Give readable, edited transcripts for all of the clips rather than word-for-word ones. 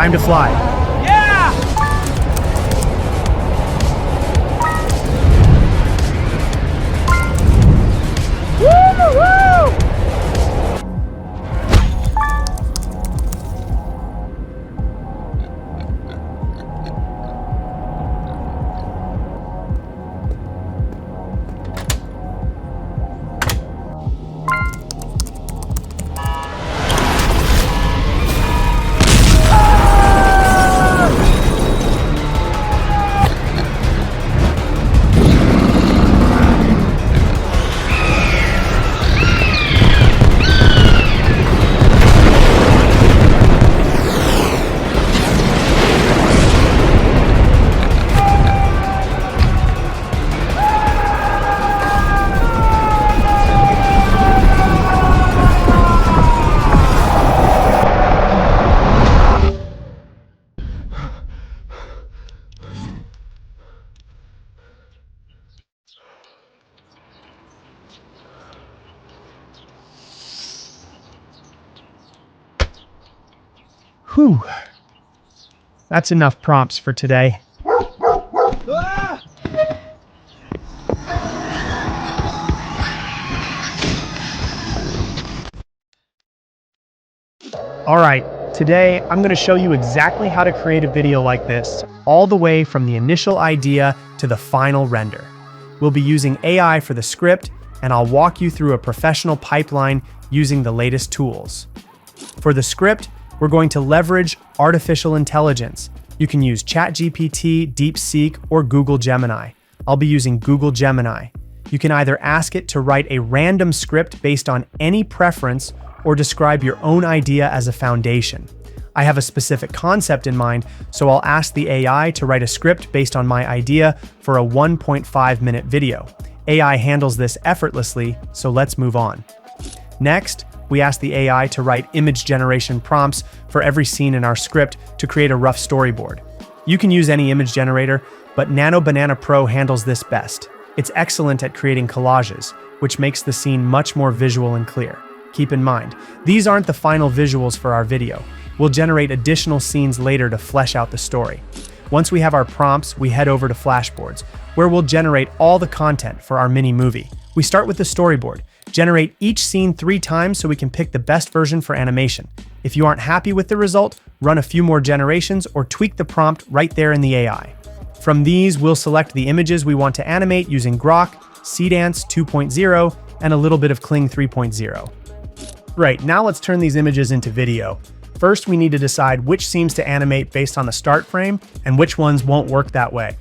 Time to fly. Yeah! Woo-hoo! Whew. That's enough prompts for today. Ah! All right, today I'm going to show you exactly how to create a video like this, all the way from the initial idea to the final render. We'll be using AI for the script, and I'll walk you through a professional pipeline using the latest tools. For the script, we're going to leverage artificial intelligence. You can use ChatGPT, DeepSeek, or Google Gemini. I'll be using Google Gemini. You can either ask it to write a random script based on any preference or describe your own idea as a foundation. I have a specific concept in mind, so I'll ask the AI to write a script based on my idea for a 1.5-minute video. AI handles this effortlessly, so let's move on. Next, we ask the AI to write image generation prompts for every scene in our script to create a rough storyboard. You can use any image generator, but Nano Banana Pro handles this best. It's excellent at creating collages, which makes the scene much more visual and clear. Keep in mind, these aren't the final visuals for our video. We'll generate additional scenes later to flesh out the story. Once we have our prompts, we head over to Flashboards, where we'll generate all the content for our mini movie. We start with the storyboard. Generate each scene 3 times so we can pick the best version for animation. If you aren't happy with the result, run a few more generations or tweak the prompt right there in the AI. From these, we'll select the images we want to animate using Grok, Seedance 2.0, and a little bit of Kling 3.0. Right, now let's turn these images into video. First, we need to decide which scenes to animate based on the start frame and which ones won't work that way.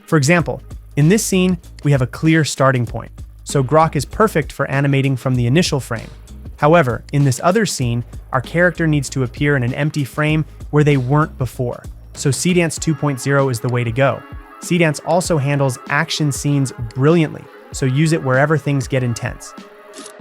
For example, in this scene, we have a clear starting point, so Grok is perfect for animating from the initial frame. However, in this other scene, our character needs to appear in an empty frame where they weren't before, so Seedance 2.0 is the way to go. Seedance also handles action scenes brilliantly, so use it wherever things get intense.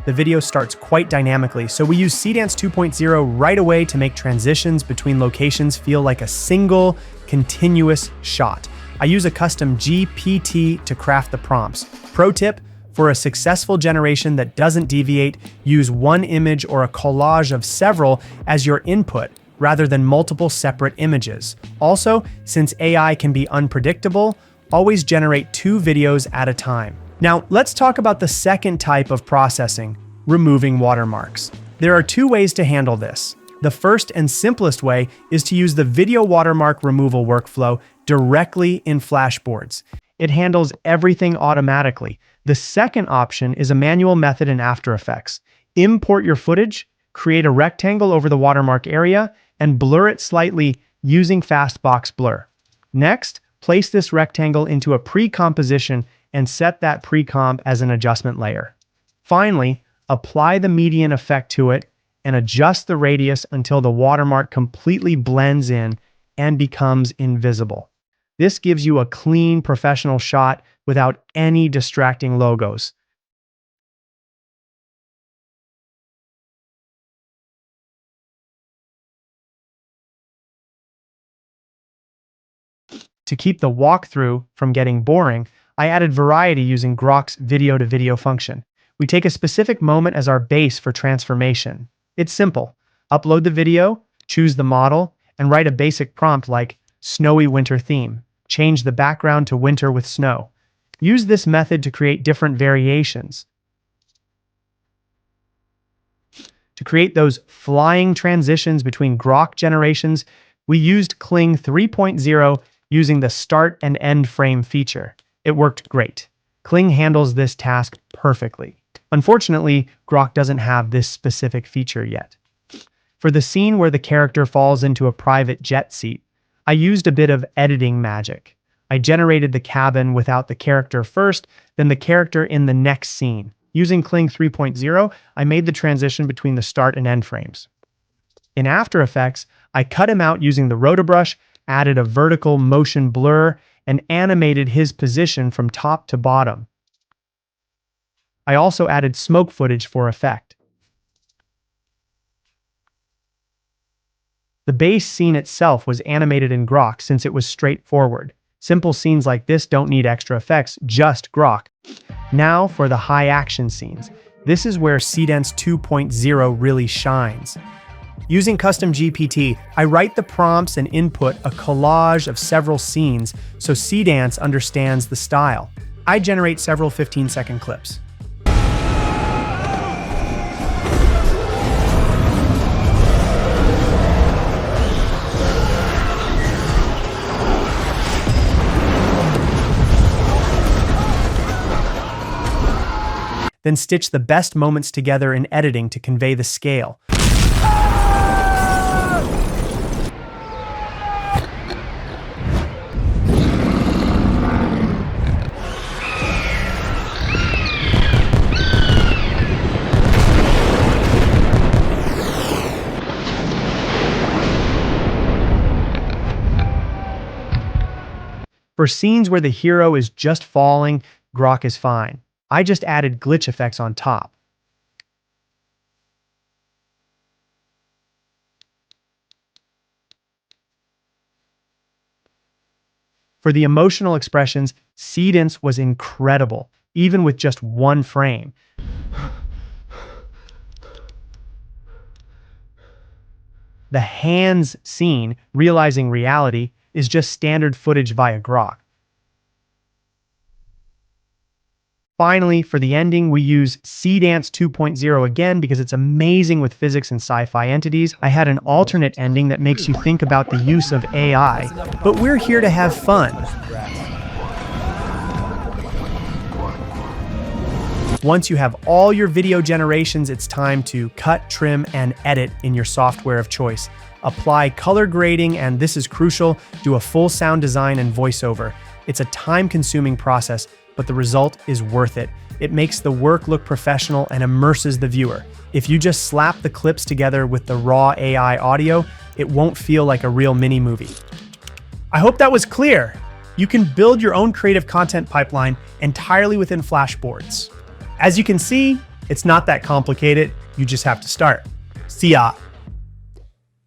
The video starts quite dynamically, so we use Seedance 2.0 right away to make transitions between locations feel like a single, continuous shot. I use a custom GPT to craft the prompts. Pro tip, for a successful generation that doesn't deviate, use one image or a collage of several as your input, rather than multiple separate images. Also, since AI can be unpredictable, always generate 2 videos at a time. Now, let's talk about the second type of processing, removing watermarks. There are 2 ways to handle this. The first and simplest way is to use the video watermark removal workflow directly in Flashboards. It handles everything automatically. The second option is a manual method in After Effects. Import your footage, create a rectangle over the watermark area, and blur it slightly using Fastbox Blur. Next, place this rectangle into a pre-composition and set that pre-comp as an adjustment layer. Finally, apply the median effect to it and adjust the radius until the watermark completely blends in and becomes invisible. This gives you a clean, professional shot without any distracting logos. To keep the walkthrough from getting boring, I added variety using Grok's video-to-video function. We take a specific moment as our base for transformation. It's simple. Upload the video, choose the model, and write a basic prompt like snowy winter theme. Change the background to winter with snow. Use this method to create different variations. To create those flying transitions between Grok generations, we used Kling 3.0 using the start and end frame feature. It worked great. Kling handles this task perfectly. Unfortunately, Grok doesn't have this specific feature yet. For the scene where the character falls into a private jet seat, I used a bit of editing magic. I generated the cabin without the character first, then the character in the next scene. Using Kling 3.0, I made the transition between the start and end frames. In After Effects, I cut him out using the rotobrush, added a vertical motion blur, and animated his position from top to bottom. I also added smoke footage for effect. The base scene itself was animated in Grok since it was straightforward. Simple scenes like this don't need extra effects, just Grok. Now for the high action scenes. This is where Seedance 2.0 really shines. Using custom GPT, I write the prompts and input a collage of several scenes so Seedance understands the style. I generate several 15-second clips. Then stitch the best moments together in editing to convey the scale. For scenes where the hero is just falling, Grok is fine. I just added glitch effects on top. For the emotional expressions, Seedance was incredible, even with just one frame. The hands scene, realizing reality, is just standard footage via Grok. Finally, for the ending, we use Seedance 2.0 again because it's amazing with physics and sci-fi entities. I had an alternate ending that makes you think about the use of AI, but we're here to have fun. Once you have all your video generations, it's time to cut, trim, and edit in your software of choice. Apply color grading, and this is crucial, do a full sound design and voiceover. It's a time-consuming process, but the result is worth it. It makes the work look professional and immerses the viewer. If you just slap the clips together with the raw AI audio, it won't feel like a real mini movie. I hope that was clear. You can build your own creative content pipeline entirely within Flashboards. As you can see, it's not that complicated. You just have to start. See ya.